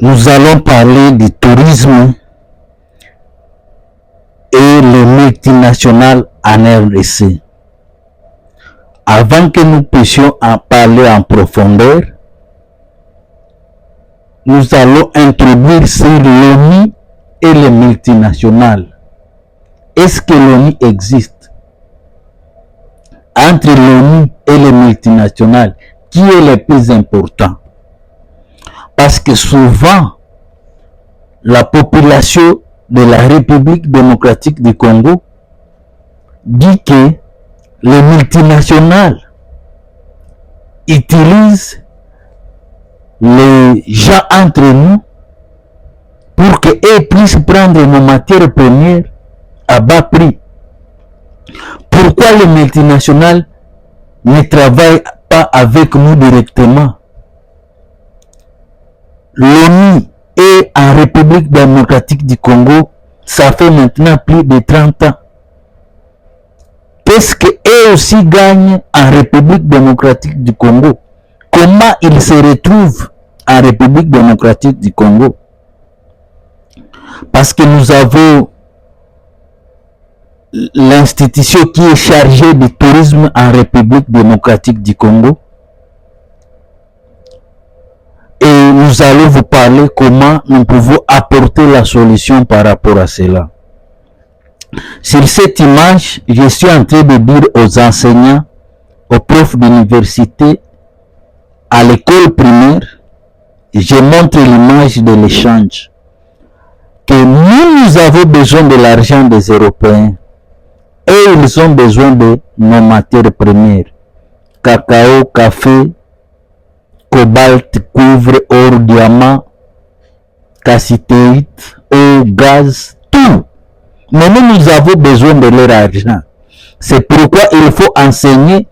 Nous allons parler du tourisme et les multinationales en RDC. Avant que nous puissions en parler en profondeur, nous allons introduire sur l'ONU et les multinationales. Est-ce que l'ONU existe? Entre l'ONU et les multinationales, qui est le plus important? Parce que souvent, la population de la République démocratique du Congo dit que les multinationales utilisent les gens entre nous pour qu'elles puissent prendre nos matières premières à bas prix. Pourquoi les multinationales ne travaillent pas avec nous directement? L'ONU est en République démocratique du Congo, ça fait maintenant plus de 30 ans. Qu'est-ce qu'eux aussi gagnent en République démocratique du Congo? Comment ils se retrouvent en République démocratique du Congo? Parce que nous avons l'institution qui est chargée du tourisme en République démocratique du Congo. Et nous allons vous parler comment nous pouvons apporter la solution par rapport à cela. Sur cette image, je suis en train de dire aux enseignants, aux profs d'université, à l'école primaire, je montre l'image de l'échange. Que nous avons besoin de l'argent des Européens et ils ont besoin de nos matières premières. Cacao, café, cobalt, cuivre, or, diamant, cassiterite, eau, gaz, tout. Mais nous avons besoin de leur argent. C'est pourquoi il faut enseigner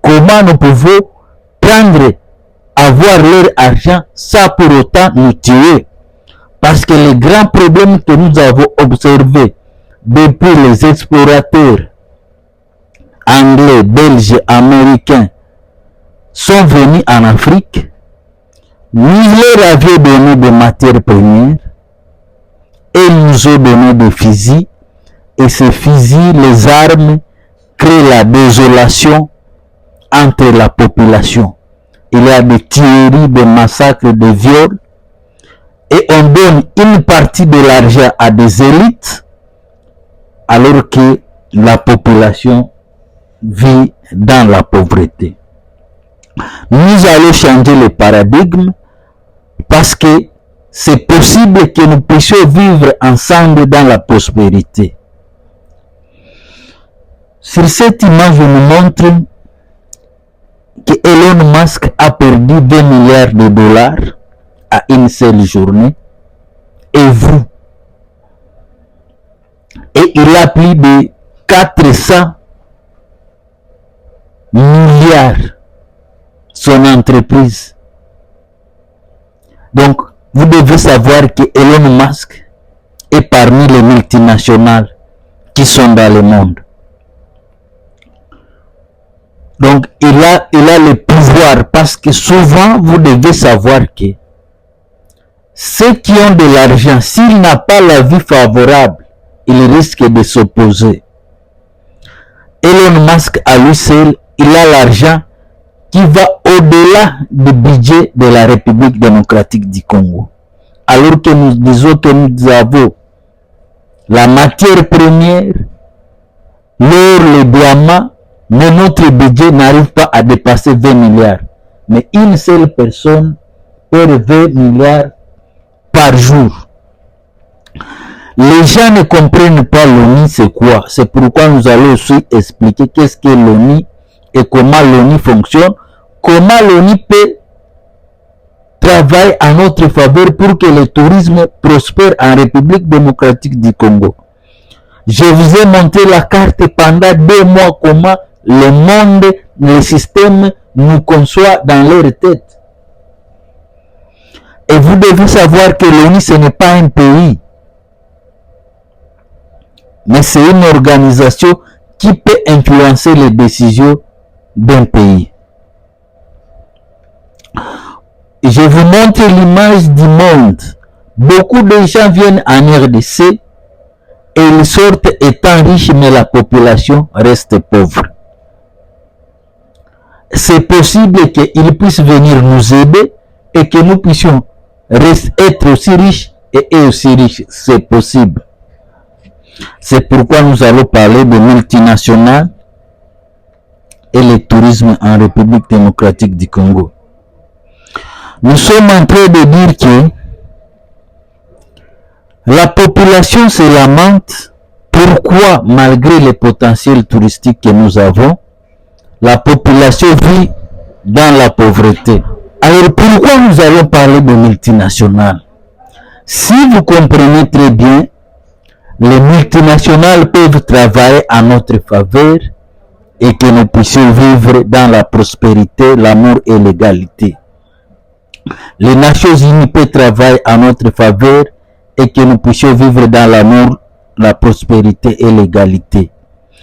comment nous pouvons prendre, avoir leur argent sans pour autant nous tuer. Parce que les grands problèmes que nous avons observés depuis les explorateurs anglais, belges, américains sont venus en Afrique, nous leur avions donné des matières premières et nous ont donné des fusils. Et ces fusils, les armes, créent la désolation entre la population. Il y a des tueries, des massacres, des viols. Et on donne une partie de l'argent à des élites, alors que la population vit dans la pauvreté. Nous allons changer le paradigme parce que c'est possible que nous puissions vivre ensemble dans la prospérité. Sur cette image, je vous montre que Elon Musk a perdu 20 milliards de dollars à une seule journée. Et vous? Et il a plus de 400 milliards son entreprise. Donc, vous devez savoir que Elon Musk est parmi les multinationales qui sont dans le monde. Donc, il a le pouvoir parce que souvent, vous devez savoir que ceux qui ont de l'argent, s'il n'a pas la vie favorable, il risque de s'opposer. Elon Musk, à lui seul, il a l'argent qui va au-delà du budget de la République démocratique du Congo. Alors que nous disons que nous avons la matière première, l'or, le diamant, mais notre budget n'arrive pas à dépasser 20 milliards. Mais une seule personne perd 20 milliards par jour. Les gens ne comprennent pas l'ONU, c'est quoi. C'est pourquoi nous allons aussi expliquer qu'est-ce que l'ONU et comment l'ONU fonctionne, comment l'ONU peut travailler en notre faveur pour que le tourisme prospère en République démocratique du Congo. Je vous ai montré la carte pendant 2 mois, comment le monde, le système nous conçoit dans leur tête. Et vous devez savoir que l'ONU, ce n'est pas un pays, mais c'est une organisation qui peut influencer les décisions d'un pays. je vous montre l'image du monde. Beaucoup de gens viennent en RDC et ils sortent étant riches, mais la population reste pauvre. C'est possible qu'ils puissent venir nous aider et que nous puissions être aussi riches et eux aussi riches. C'est possible. C'est pourquoi nous allons parler de multinationales et le tourisme en République démocratique du Congo. Nous sommes en train de dire que la population se lamente. Pourquoi, malgré les potentiels touristiques que nous avons, la population vit dans la pauvreté? Alors pourquoi nous allons parler de multinationales? Si vous comprenez très bien, les multinationales peuvent travailler en notre faveur et que nous puissions vivre dans la prospérité, l'amour et l'égalité. Les Nations Unies peuvent travailler en notre faveur et que nous puissions vivre dans l'amour, la prospérité et l'égalité.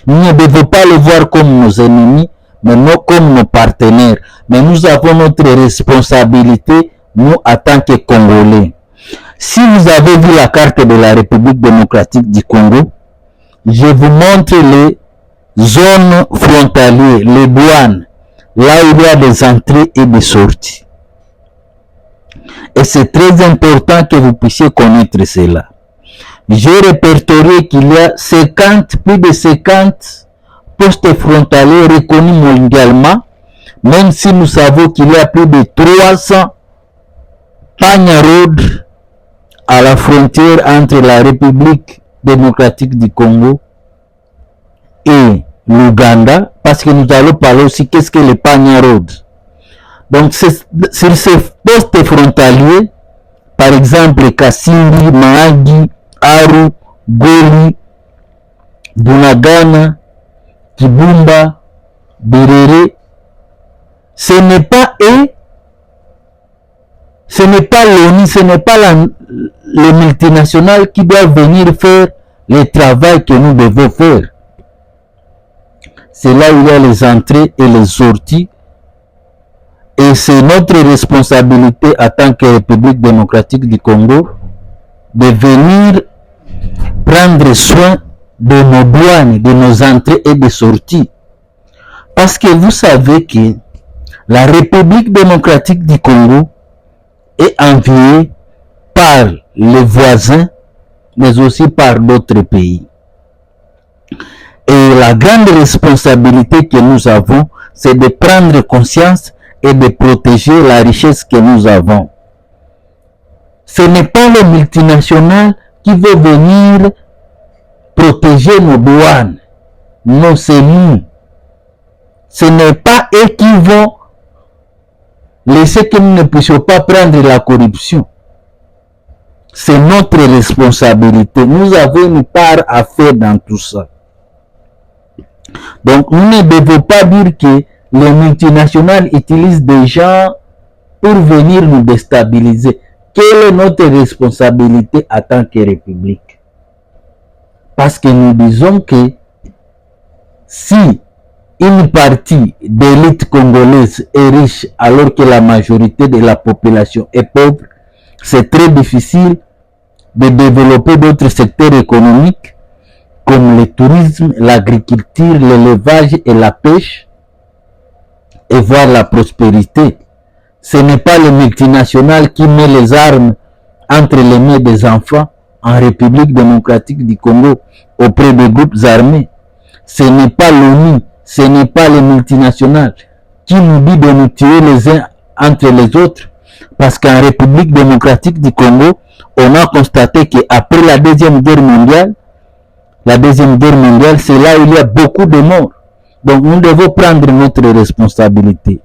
Nous ne devons pas les voir comme nos ennemis, mais non comme nos partenaires. Mais nous avons notre responsabilité, nous, en tant que Congolais. Si vous avez vu la carte de la République démocratique du Congo, je vous montre les zones frontalières, les douanes, là où il y a des entrées et des sorties. Et c'est très important que vous puissiez connaître cela. J'ai répertorié qu'il y a plus de 50 postes frontaliers reconnus mondialement, même si nous savons qu'il y a plus de 300 pagnarodes à la frontière entre la République démocratique du Congo et l'Ouganda, parce que nous allons parler aussi qu'est-ce que les pagnarodes. Donc, sur ces postes frontaliers, par exemple, Kasindi, Mahagi, Aru, Goli, Bunagana, Kibumba, Berere, ce n'est pas eux, ce n'est pas l'ONU, ce n'est pas les multinationales qui doivent venir faire le travail que nous devons faire. C'est là où il y a les entrées et les sorties. Et c'est notre responsabilité en tant que République démocratique du Congo de venir prendre soin de nos douanes, de nos entrées et de sorties. Parce que vous savez que la République démocratique du Congo est enviée par les voisins, mais aussi par d'autres pays. Et la grande responsabilité que nous avons, c'est de prendre conscience et de protéger la richesse que nous avons. Ce n'est pas les multinationales qui vont venir protéger nos douanes. Non, c'est nous. Ce n'est pas eux qui vont laisser que nous ne puissions pas prendre la corruption. C'est notre responsabilité. Nous avons une part à faire dans tout ça. Donc, nous ne devons pas dire que les multinationales utilisent des gens pour venir nous déstabiliser. Quelle est notre responsabilité en tant que République? Parce que nous disons que si une partie de l'élite congolaise est riche alors que la majorité de la population est pauvre, c'est très difficile de développer d'autres secteurs économiques comme le tourisme, l'agriculture, l'élevage et la pêche, et voir la prospérité. Ce n'est pas les multinationales qui mettent les armes entre les mains des enfants en République démocratique du Congo auprès des groupes armés. Ce n'est pas l'ONU, ce n'est pas les multinationales qui nous disent de nous tuer les uns entre les autres. Parce qu'en République démocratique du Congo, on a constaté qu'après la Deuxième Guerre mondiale, c'est là où il y a beaucoup de morts. Donc nous devons prendre notre responsabilité.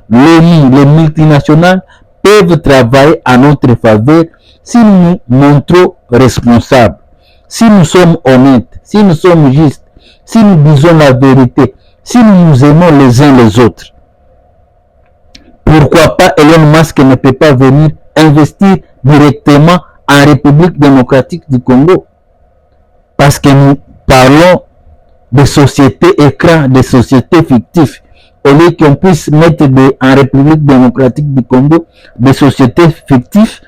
L'ONU, les multinationales peuvent travailler à notre faveur si nous nous montrons responsables, si nous sommes honnêtes, si nous sommes justes, si nous disons la vérité, si nous nous aimons les uns les autres. Pourquoi pas Elon Musk ne peut pas venir investir directement en République démocratique du Congo? Parce que nous parlons de sociétés écrans, de sociétés fictives au lieu qu'on puisse mettre en République démocratique du Congo des sociétés fictives